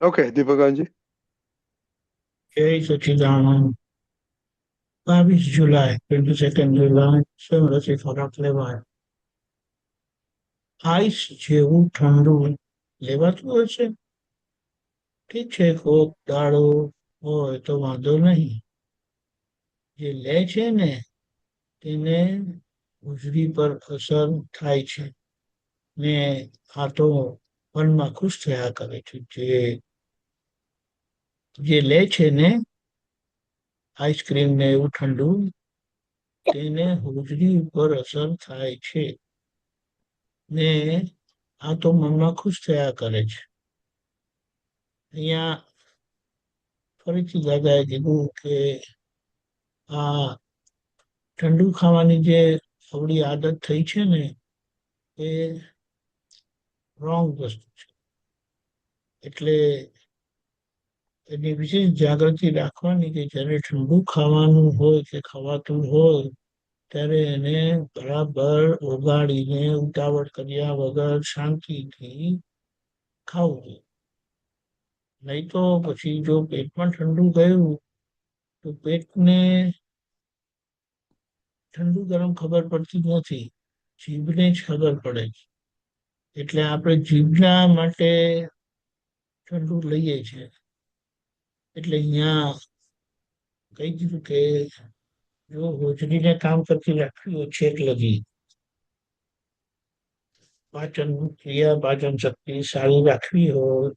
Okay, Deepakanji. જય સચિદાનંદ. 22 જુલાઈ 22 જુલાઈ રસી ખોરાક લેવાય. આઈસ જેવું ઠંડુ લેવાતું હશે. ઠીક છે, કોક દાડો હોય તો વાંધો નહીં. જે લે છે ને તેને હોજરી પર અસર થાય છે ને આ તો મનમાં ખુશ થયા કરે છે. જે લે છે ને આઈસ્ક્રીમ ને એવું ઠંડુ, તેને હોજરી ઉપર અસર થાય છે ને આ તો મનમાં ખુશ થયા કરે છે. અહીંયા ફરીથી દાદાએ કીધું કે આ ઠંડુ ખાવાની જે આપણી આદત થઈ છે ને એ રોંગ વસ્તુ છે. એટલે એની વિશેષ જાગૃતિ રાખવાની કે જ્યારે ઠંડુ ખાવાનું હોય કે ખવાતું હોય ત્યારે એને બરાબર ઓગાળીને ઉતાવળ કર્યા વગર શાંતિથી ખાવું જોઈએ. નહીં તો પછી જો પેટમાં ઠંડુ ગયું તો પેટને ઠંડુ ગરમ ખબર પડતી નથી, જીભને જ ખબર પડે છે. એટલે આપણે જીભના માટે ઠંડુ લઈએ છીએ. એટલે અહીંયા કહી દીધું કે જો હોજરીને કામ કરતી રાખવી હોય છેક લગી, પાચન ક્રિયા પાચન શક્તિ સારી રાખવી હોય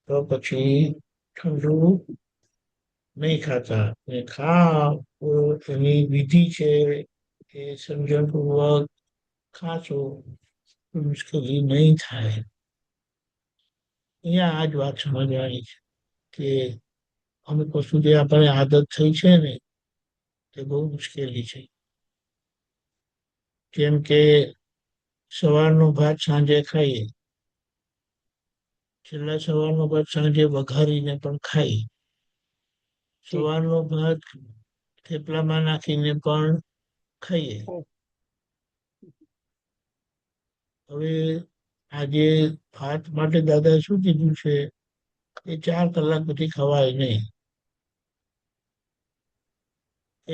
તો પછી ઠંડુ નહીં ખાતા. ને ખાવ તો એની વિધિ છે એ સમજણપૂર્વક ખાશો તો મુશ્કેલી નહીં થાય. અહીંયા આ જ વાત સમજવાની છે કે અમુક વસ્તુ જે આપણે આદત થઈ છે ને તે બહુ મુશ્કેલી છે. જેમ કે સવારનો ભાત સાંજે ખાઈએ, છેલ્લા સવારનો ભાત સાંજે વઘારીને પણ ખાઈએ, જી. સવારનો ભાત થેપલામાં નાખીને પણ ખાઈએ. ઓ, હવે આજે ભાત માટે દાદા શું કીધું છે એ 4 કલાક પછી ખવાય નહીં.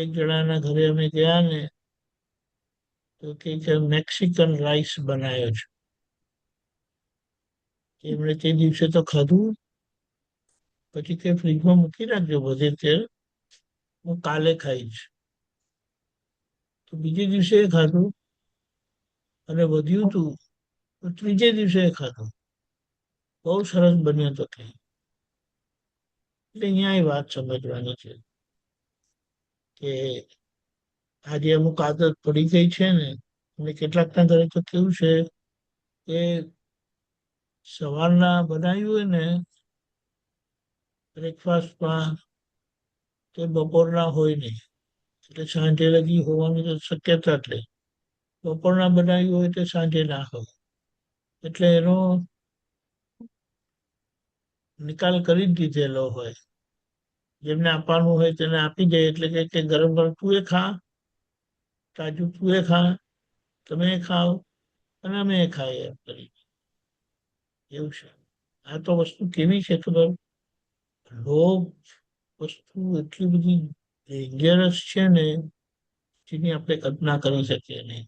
એક જણાના ઘરે અમે ગયા ને તો કે મેક્સિકન રાઈસ બનાવ્યો છે. એમણે તે દિવસે તો ખાધું, પછી કે ફ્રીજમાં મૂકી રાખજો બધે તેલ, હું કાલે ખાઈશ. તો બીજે દિવસે ખાધું અને વધ્યું હતું તો ત્રીજે દિવસે ખાધું. બહુ સરસ બન્યો તો કે. એટલે અહીંયા એ વાત સમજવાની છે કે આજે અમુક આદત પડી ગઈ છે ને, અને કેટલાકના ઘરે તો કેવું છે કે સવારના બનાવ્યું હોય ને બ્રેકફાસ્ટમાં તે બપોરના હોય નહીં, એટલે સાંજે લગી હોવાની તો શક્યતા જ નહીં. બપોરના બનાવ્યું હોય તો સાંજે ના હોય, એટલે એનો નિકાલ કરી જ દીધેલો હોય. જેમને આપવાનું હોય તેને આપી દે, એટલે કે ગરમ ગરમ તું એ ખા, તાજું તું એ ખા, તમે ખાઓ અને અમે ખાઈએ એમ કરી. એવું છે. આ તો વસ્તુ કેવી છે ખબર? લોભ વસ્તુ એટલી બધી ડેન્જરસ છે ને જેની આપણે કલ્પના કરી શકીએ નહીં.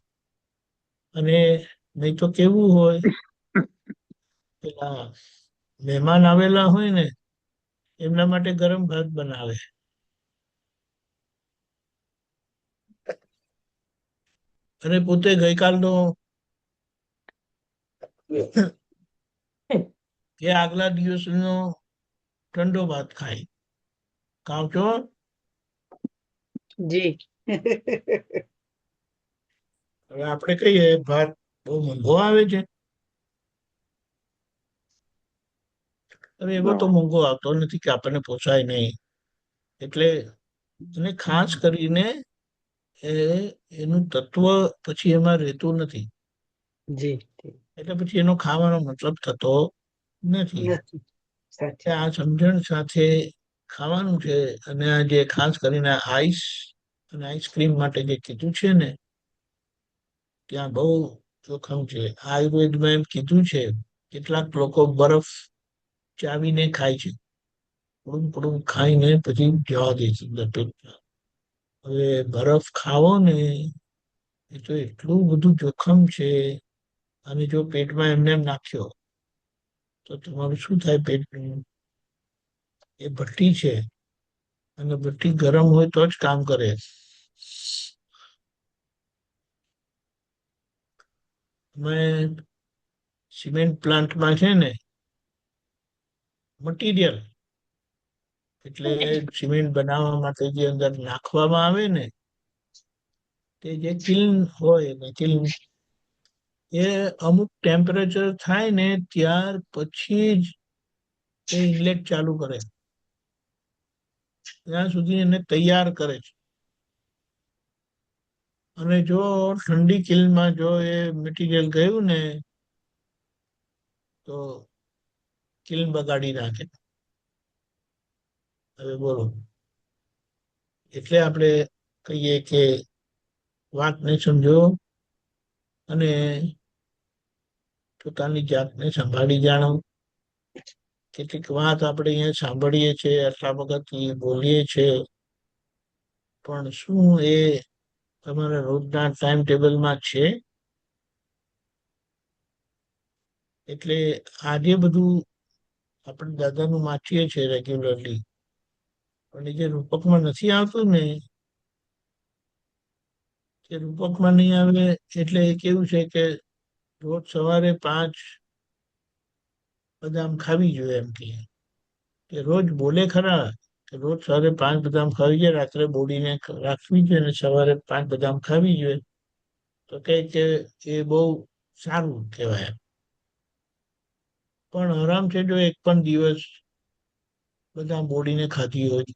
અને નહીં તો કેવું હોય, પેલા મહેમાન આવેલા હોય ને એમના માટે ગરમ ભાત બનાવે અને પોતે ગઈકાલનો કે આગલા દિવસનો ઠંડો ભાત ખાય. ખાવ છો? જી. હવે આપણે કહીએ ભાત બહુ મોંઘો આવે છે. હવે એવો તો મોંઘો આવતો નથી કે આપણને પોસાય નહીં. એટલે અને ખાસ કરીને એ એનું તત્વ પછી એમાં રહેતું નથી. જી. એટલે પછી એનો ખાવાનો મતલબ થતો નથી. નથી. સાચી આ વાત. સમજણ સાથે ખાવાનું છે. અને આ જે ખાસ કરીને આઈસ અને આઈસ્ક્રીમ માટે જે કીધું છે ને ત્યાં બહુ જોખમ છે. આયુર્વેદમાં એમ કીધું છે કેટલાક લોકો બરફ ચાવીને ખાય છે, થોડું ખાઈને પછી જવા દે છે અંદર પેટમાં. હવે બરફ ખાવો ને એ તો એટલું બધું જોખમ છે. અને જો પેટમાં એમને એમ નાખ્યો તો તમારું શું થાય પેટનું? એ ભઠ્ઠી છે અને ભઠ્ઠી ગરમ હોય તો જ કામ કરે. અમે સિમેન્ટ પ્લાન્ટમાં છે ને મટીરિયલ, એટલે સિમેન્ટ બનાવવા માટે જે અંદર નાખવામાં આવે ને તે જે કિલ્ન હોય ને કિલ્ન, એ અમુક ટેમ્પરેચર થાય ને ત્યાર પછી જ એ ઇનલેટ ચાલુ કરે, ત્યાં સુધી એને તૈયાર કરે છે. અને જો ઠંડી કિલ્નમાં જો એ મટીરિયલ ગયું ને તો કિલ્ન બગાડી નાખે. હવે બોલો, એટલે આપણે કહીએ કે વાતને સમજો અને પોતાની જાતને સંભાળી જાણો. કેટલીક વાત આપણે અહીંયા સાંભળીએ છીએ, આટલા વખતથી બોલીએ છીએ, પણ શું એ તમારા રોજના ટાઈમ ટેબલમાં છે? એટલે આજે બધું આપણે દાદાનું વાંચીએ છીએ રેગ્યુલરલી, પણ એ જે રૂપકમાં નથી આવતું ને, એ રૂપકમાં નહીં આવે એટલે એ કેવું છે કે રોજ સવારે 5 બદામ ખાવી જોઈએ. એમ કે રોજ બોલે ખરા કે રોજ સવારે 5 બદામ ખાવી જોઈએ, રાત્રે બોડીને રાખવી જોઈએ અને સવારે 5 બદામ ખાવી જોઈએ. તો કે એ બહુ સારું કહેવાય. પણ આરામ છે જો એક પણ દિવસ બદામ બોડીને ખાધી હોય.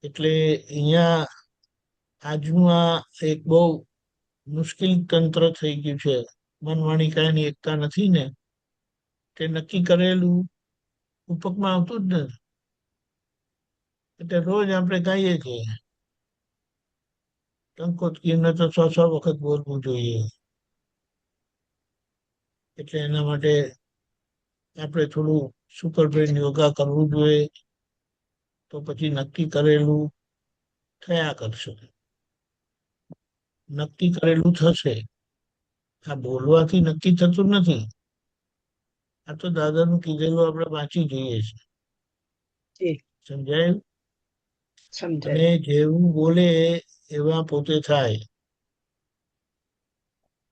એટલે અહીંયા આજનું આ એક બહુ મુશ્કેલ તંત્ર થઈ ગયું છે. મન વાણી કાયાની એકતા નથી ને, તે નક્કી કરેલું રૂપકમાં આવતું જ નથી. એટલે રોજ આપણે ગાઈએ છીએ ટંકોતકીને તો 100 વખત બોલવું જોઈએ. એટલે એના માટે આપણે થોડું સુપર બ્રેન યોગા કરવું જોઈએ, તો પછી નક્કી કરેલું થયા કરશે. નક્કી કરેલું થશે. આ બોલવાથી નક્કી થતું નથી. આ તો દાદાનું કીધેલું આપણે વાંચી જઈએ છીએ. જી, સમજાયું? અને સમજાય. જેવું બોલે એવા પોતે થાય.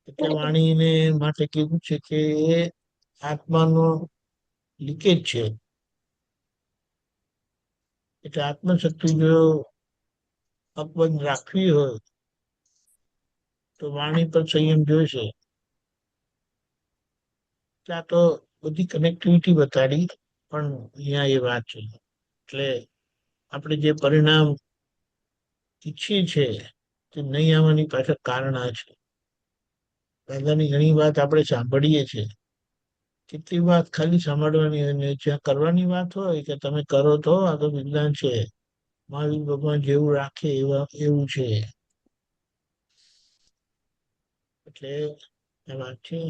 એટલે વાણીને માટે કેવું છે કે એ આત્માનો લીકેજ છે. એટલે આત્મશક્તિ જો અકબંધ રાખવી હોય તો વાણી પર સંયમ જોઈશે. એટલે આ તો બધી કનેક્ટિવિટી બતાડી, પણ અહીંયા એ વાત છે. એટલે આપણે જે પરિણામ ઈચ્છીએ છીએ તે નહીં આવવાની પાછળ કારણ આ છે. દાદાની ઘણી વાત આપણે સાંભળીએ છીએ, કેટલી વાત ખાલી સાંભળવાની હોય ને જ્યાં કરવાની વાત હોય કે તમે કરો તો આ તો વિજ્ઞાન છે, મહાવીર ભગવાન જેવું રાખે એવું છે. એટલે આ વાત છે.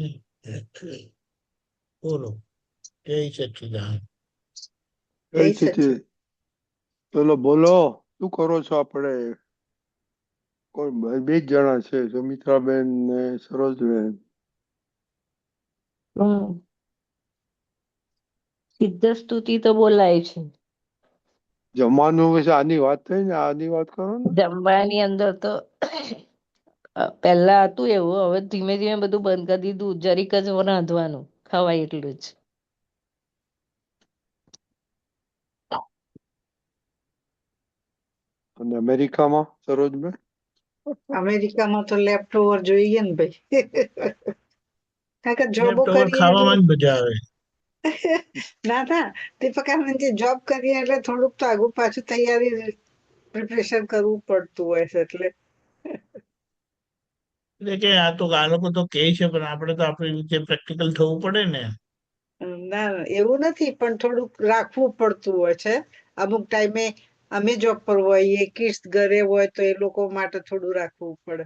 બોલો, જય સચ્ચિદાનંદ. જય સચિન. ચલો બોલો, શું કરો છો? આપણે કોઈ 2 જ જણા છે, સુમિત્રાબેન ને સરોજબેન. સિદ્ધ સ્તુતિ તો બોલાય છે. જમવાનું વિશે આની વાત થઈ ને, આની વાત કરો ને. જમવાની અંદર તો પહેલા હતું એવું, હવે ધીમે ધીમે બધું બંધ કરી દીધું. જરીક જ રાંધવાનું, ખવાય એટલું જ. અને અમેરિકામાં સરોજબેન? અમેરિકામાં તો લેફ્ટ ઓવર જોઈએ ને ભાઈ. કારણ કે જોબો લેફ્ટઓવર કરીએ ખાવામાં જ મજા આવે. ના ના, દીપકાનંદ જે જોબ કરીએ એટલે થોડુંક તો આગુ પાછું તૈયારી પ્રિપરેશન કરવું પડતું હોય છે. એટલે એટલે કે આ તો આ લોકો તો કહે છે, પણ આપણે તો આપણી રીતે પ્રેક્ટિકલ થવું પડે ને. ના એવું નથી, પણ થોડુંક રાખવું પડતું હોય છે. અમુક ટાઈમે અમે જોબ પર હોઈએ, કિડ્સ ઘરે હોય તો એ લોકો માટે થોડું રાખવું પડે.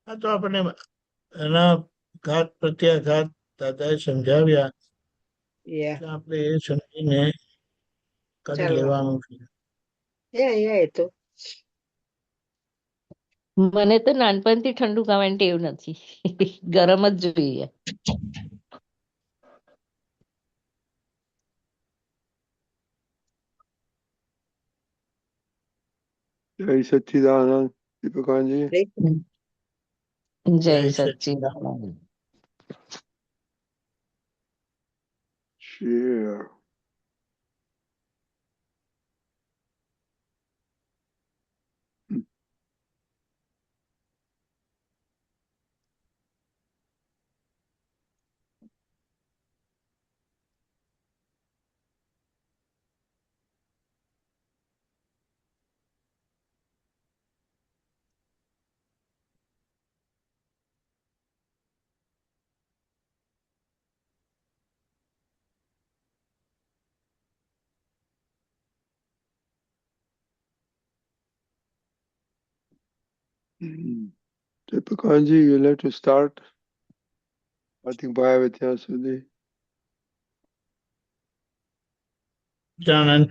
આ તો આપણે એના ઘાત પ્રત્યાઘાત દાદાએ સમજાવ્યા યા કે આપણે એ સમજીને કરી ચાલવાનું લેવાનું છે. યા એ તો મને તો નાનપણથી ઠંડુ ખાવાની ટેવ નથી. ગરમ જ જોઈએ. જય સચ્ચિદાનંદ દીપકાનજી. જય જય સચ્ચિદાનંદ. Share. દીપકાનજી, you like to start? I think ભાઈ આવે ત્યાં સુધી. સચ્ચિદાનંદ